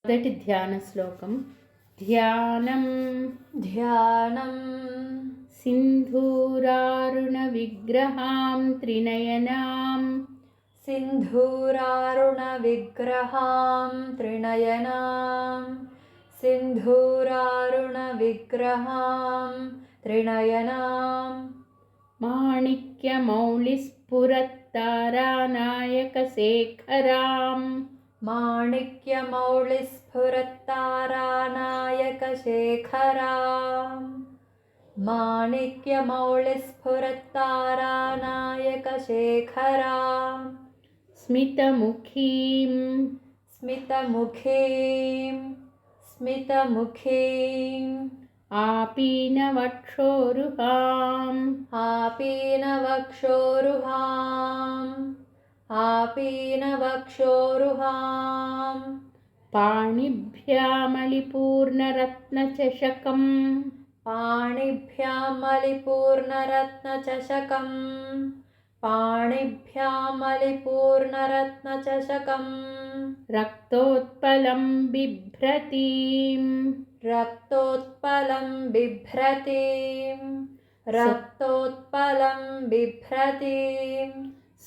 మొదటి ధ్యాన శ్లోకం. ధ్యానం ధ్యానం సింధూరారుణ విగ్రహాం త్రినయనాం సింధూరారుణ విగ్రహాం త్రినయనాం సింధూరారుణ విగ్రహాం త్రినయనాం మాణిక్యమౌళిస్ఫురత్తారానాయకశేఖరాం మాణిక్యమౌళిస్ఫురత్తారానాయకశేఖరాం మాణిక్యమౌళిస్ఫురత్తారానాయకశేఖరాం స్మితముఖీం స్మితముఖీం స్మితముఖీం ఆపీనవక్షోరుహాం ఆపీనవక్షోరుహాం ఆపీనవక్షోరుహాం పాణిభ్యామలిపూర్ణరత్నచషకం పాణిభ్యామలిపూర్ణరత్నచషకం పాణిభ్యామలిపూర్ణరత్నచషకం రక్తోత్పలం బిభ్రతీం రక్తోత్పలం బిభ్రతీం రక్తోత్పలం బిభ్రతీం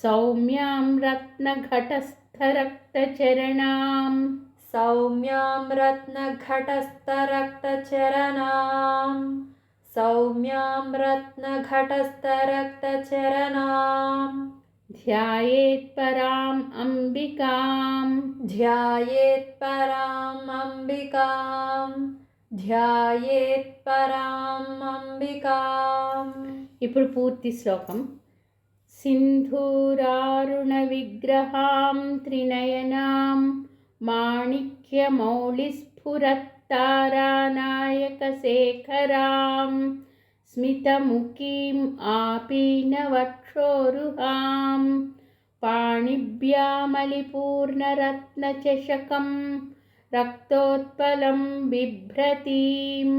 సౌమ్యాం రత్నఘటస్థరక్తచరణాం సౌమ్యాం రత్నఘటస్థరక్తచరణాం సౌమ్యాం రత్నఘటస్థరక్తచరణాం ధ్యాయేత్పరాం అంబికాం ధ్యాయేత్పరాం అంబికాం ధ్యాయేత్పరాం అంబికాం. ఇప్పుడు పూర్తి శ్లోకం. సింధూరారుణ విగ్రహాం త్రినయనాం మాణిక్యమౌళిస్ఫురత్తారానాయకశేఖరాం స్మితముఖీం ఆపీనవక్షోరుహాం పాణిభ్యామలిపూర్ణరత్నచషకం రక్తోత్పలం బిభ్రతీం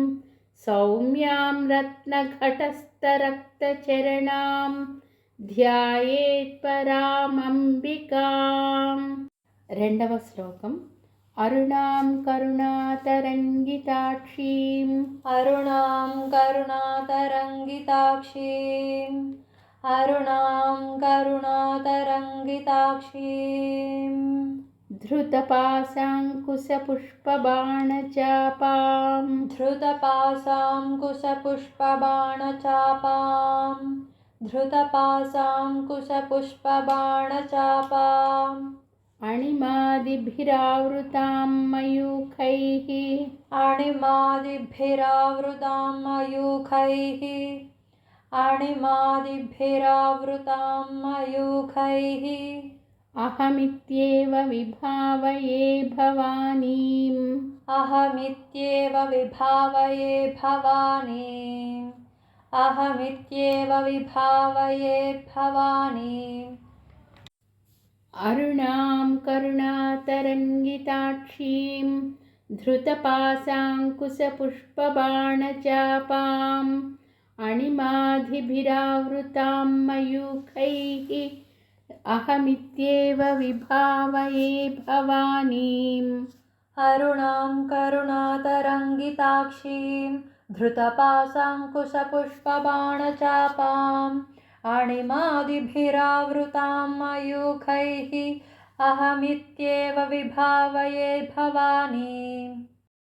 సౌమ్యాం రత్నఘటస్థరక్తచరణాం ధ్యాయేత్పరామంబికాం. రెండవ శ్లోకం. అరుణాం కరుణాతరంగితాక్షీం అరుణాం కరుణాతరంగితాక్షీం అరుణాం కరుణాతరంగితాక్షీం ధృతపాశాంకుశపుష్పబాణచాపాం ధృతపాశాంకుశపుష్పబాణచాపాం ధృతపాశాంకుశపుష్పబాణచాపాం అణిమాదిభిరావృతాం మయూఖైః అణిమాదిభిరావృతాం మయూఖైః అణిమాదిభిరావృతాం మయూఖైః అహమిత్యేవ విభావయే భవానీం అహమిత్యేవ విభావయే భవానీం అహమిత్యేవ విభావయే భవానీం. అరుణాం కరుణాతరంగితాక్షీం ధృతపాశాంకుశపుష్పబాణచాపాం అణిమాదిభిరావృతాం మయూఖైః అహమిత్యేవ విభావయే భవానీం. అరుణాం కరుణాతరంగితాక్షీం ధృతపాశాంకుశపుష్పబాణచాపాం అణిమాదిభిరావృతాం మయూఖైః అహమిత్యేవ విభావయే భవానీం.